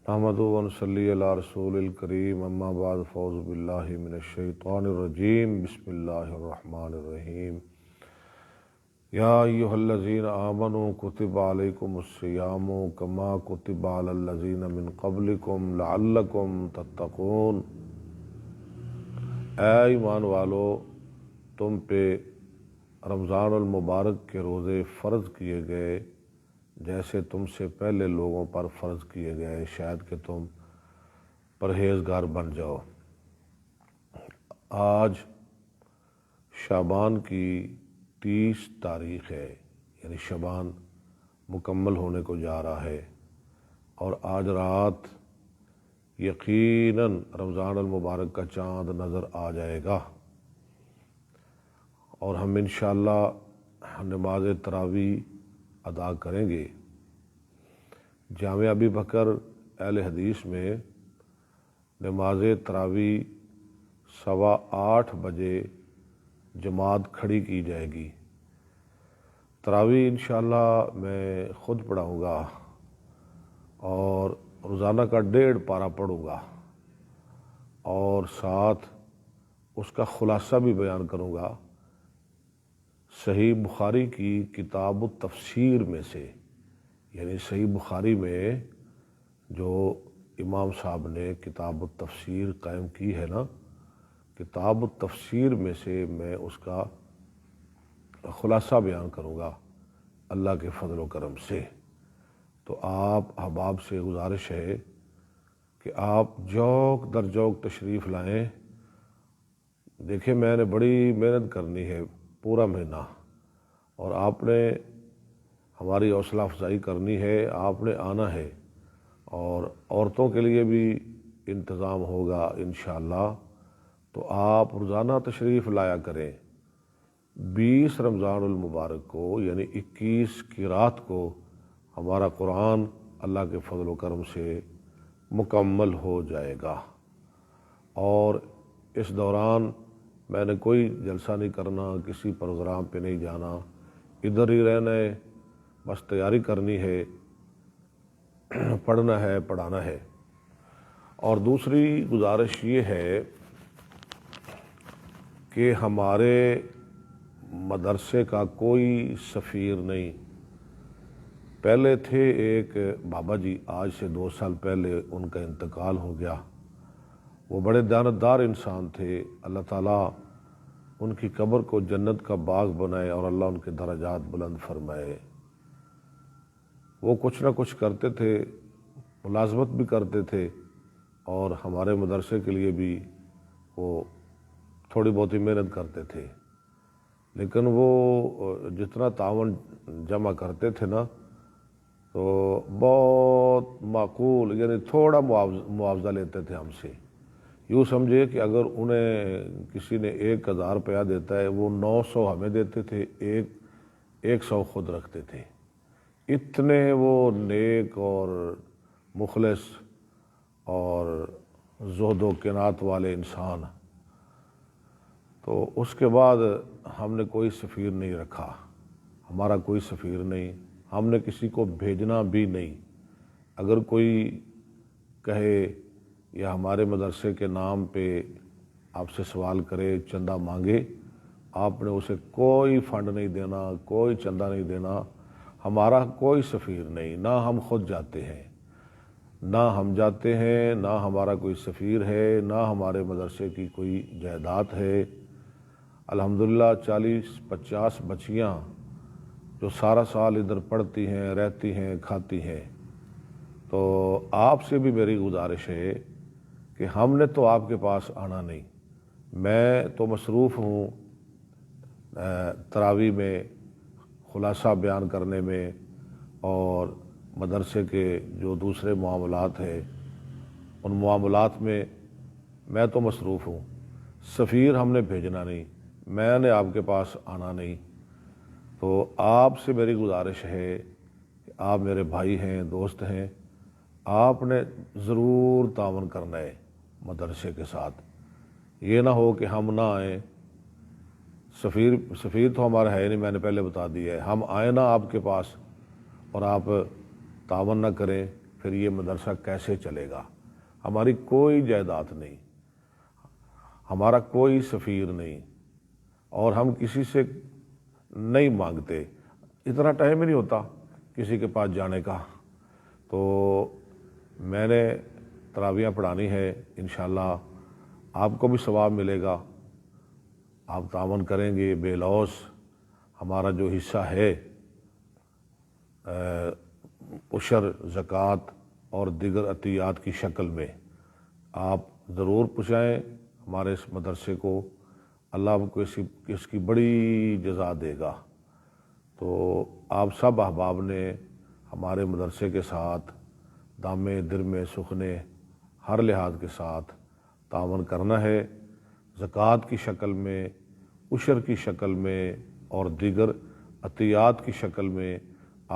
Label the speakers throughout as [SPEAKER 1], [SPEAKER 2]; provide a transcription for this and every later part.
[SPEAKER 1] نحمدہ و نصلی علی رسول الکریم اما بعد فاعوذ باللہ من الشیطان الرجیم بسم اللہ الرحمن الرحیم یا ایہا الذین آمنوا کتب علیکم الصیام کما کتب علی الذین من قبلکم لعلکم تتقون۔ اے ایمان والو، تم پہ رمضان المبارک کے روزے فرض کیے گئے جیسے تم سے پہلے لوگوں پر فرض کیے گئے، شاید کہ تم پرہیزگار بن جاؤ۔ آج شعبان کی 30 تاریخ ہے، یعنی شعبان مکمل ہونے کو جا رہا ہے، اور آج رات یقیناً رمضان المبارک کا چاند نظر آ جائے گا، اور ہم انشاءاللہ نماز تراویح ادا کریں گے۔ جامع ابی بکر اہل حدیث میں نماز تراویح 8:15 بجے جماعت کھڑی کی جائے گی۔ تراویح انشاءاللہ میں خود پڑھاؤں گا اور روزانہ کا 1.5 پارہ پڑھوں گا، اور ساتھ اس کا خلاصہ بھی بیان کروں گا صحیح بخاری کی کتاب التفسیر میں سے، یعنی صحیح بخاری میں جو امام صاحب نے کتاب التفسیر قائم کی ہے نا، کتاب التفسیر میں سے میں اس کا خلاصہ بیان کروں گا اللہ کے فضل و کرم سے۔ تو آپ احباب سے گزارش ہے کہ آپ جوق در جوق تشریف لائیں۔ دیکھیں، میں نے بڑی محنت کرنی ہے پورا مہینہ، اور آپ نے ہماری حوصلہ افزائی کرنی ہے، آپ نے آنا ہے، اور عورتوں کے لیے بھی انتظام ہوگا انشاءاللہ۔ تو آپ روزانہ تشریف لایا کریں۔ 20 رمضان المبارک کو یعنی 21 کی رات کو ہمارا قرآن اللہ کے فضل و کرم سے مکمل ہو جائے گا، اور اس دوران میں نے کوئی جلسہ نہیں کرنا، کسی پروگرام پہ نہیں جانا، ادھر ہی رہنا ہے، بس تیاری کرنی ہے، پڑھنا ہے، پڑھانا ہے۔ اور دوسری گزارش یہ ہے کہ ہمارے مدرسے کا کوئی سفیر نہیں۔ پہلے تھے ایک بابا جی، آج سے 2 سال پہلے ان کا انتقال ہو گیا۔ وہ بڑے دیانتدار انسان تھے، اللہ تعالیٰ ان کی قبر کو جنت کا باغ بنائے اور اللہ ان کے درجات بلند فرمائے۔ وہ کچھ نہ کچھ کرتے تھے، ملازمت بھی کرتے تھے، اور ہمارے مدرسے کے لیے بھی وہ تھوڑی بہت ہی محنت کرتے تھے، لیکن وہ جتنا تعاون جمع کرتے تھے نا، تو بہت معقول، یعنی تھوڑا معاوضہ لیتے تھے ہم سے۔ یوں سمجھے کہ اگر انہیں کسی نے 1000 روپیہ دیتا ہے، وہ 900 ہمیں دیتے تھے، 100 خود رکھتے تھے۔ اتنے وہ نیک اور مخلص اور زہد و قناعت والے انسان۔ تو اس کے بعد ہم نے کوئی سفیر نہیں رکھا، ہمارا کوئی سفیر نہیں، ہم نے کسی کو بھیجنا بھی نہیں۔ اگر کوئی کہے یا ہمارے مدرسے کے نام پہ آپ سے سوال کرے، چندہ مانگے، آپ نے اسے کوئی فنڈ نہیں دینا، کوئی چندہ نہیں دینا۔ ہمارا کوئی سفیر نہیں، نہ ہم خود جاتے ہیں، نہ ہم جاتے ہیں، نہ ہمارا کوئی سفیر ہے، نہ ہمارے مدرسے کی کوئی جائیداد ہے۔ الحمدللہ 40-50 بچیاں جو سارا سال ادھر پڑھتی ہیں، رہتی ہیں، کھاتی ہیں۔ تو آپ سے بھی میری گزارش ہے کہ ہم نے تو آپ کے پاس آنا نہیں، میں تو مصروف ہوں تراویح میں، خلاصہ بیان کرنے میں، اور مدرسے کے جو دوسرے معاملات ہیں ان معاملات میں تو مصروف ہوں۔ سفیر ہم نے بھیجنا نہیں، میں نے آپ کے پاس آنا نہیں۔ تو آپ سے میری گزارش ہے کہ آپ میرے بھائی ہیں، دوست ہیں، آپ نے ضرور تعاون کرنا ہے مدرسے کے ساتھ۔ یہ نہ ہو کہ ہم نہ آئیں۔ سفیر تو ہمارا ہے نہیں، میں نے پہلے بتا دیا ہے۔ ہم آئیں نا آپ کے پاس اور آپ تعاون نہ کریں، پھر یہ مدرسہ کیسے چلے گا؟ ہماری کوئی جائیداد نہیں، ہمارا کوئی سفیر نہیں، اور ہم کسی سے نہیں مانگتے، اتنا ٹائم ہی نہیں ہوتا کسی کے پاس جانے کا۔ تو میں نے تراویح پڑھانی ہے، انشاءاللہ آپ کو بھی ثواب ملے گا، آپ تعاون کریں گے بے لوث۔ ہمارا جو حصہ ہے عشر، زکوٰۃ اور دیگر عطیات کی شکل میں آپ ضرور پہنچائیں ہمارے اس مدرسے کو، اللہ آپ کو اس کی بڑی جزا دے گا۔ تو آپ سب احباب نے ہمارے مدرسے کے ساتھ دامے درمے سخنے ہر لحاظ کے ساتھ تعاون کرنا ہے، زکوٰۃ کی شکل میں، عشر کی شکل میں اور دیگر عطیات کی شکل میں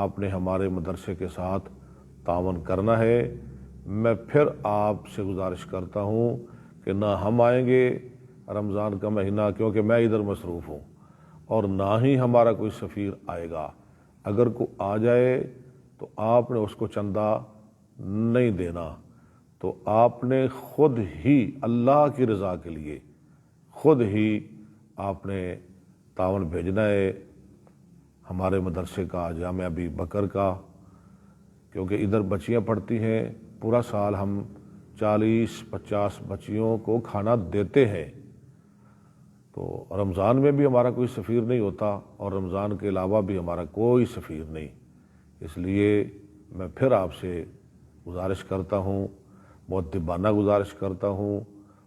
[SPEAKER 1] آپ نے ہمارے مدرسے کے ساتھ تعاون کرنا ہے۔ میں پھر آپ سے گزارش کرتا ہوں کہ نہ ہم آئیں گے رمضان کا مہینہ، کیونکہ میں ادھر مصروف ہوں، اور نہ ہی ہمارا کوئی سفیر آئے گا۔ اگر کوئی آ جائے تو آپ نے اس کو چندہ نہیں دینا، تو آپ نے خود ہی اللہ کی رضا کے لیے خود ہی آپ نے تعاون بھیجنا ہے ہمارے مدرسے کا، جامعہ ابی بکر کا، کیونکہ ادھر بچیاں پڑھتی ہیں، پورا سال ہم 40-50 بچیوں کو کھانا دیتے ہیں۔ تو رمضان میں بھی ہمارا کوئی سفیر نہیں ہوتا، اور رمضان کے علاوہ بھی ہمارا کوئی سفیر نہیں۔ اس لیے میں پھر آپ سے گزارش کرتا ہوں، مؤدبانہ گزارش کرتا ہوں،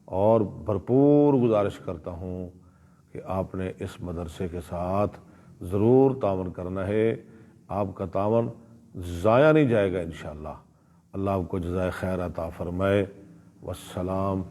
[SPEAKER 1] اور بھرپور گزارش کرتا ہوں کہ آپ نے اس مدرسے کے ساتھ ضرور تعاون کرنا ہے۔ آپ کا تعاون ضائع نہیں جائے گا انشاءاللہ۔ اللہ آپ کو جزائے خیر عطا فرمائے۔ والسلام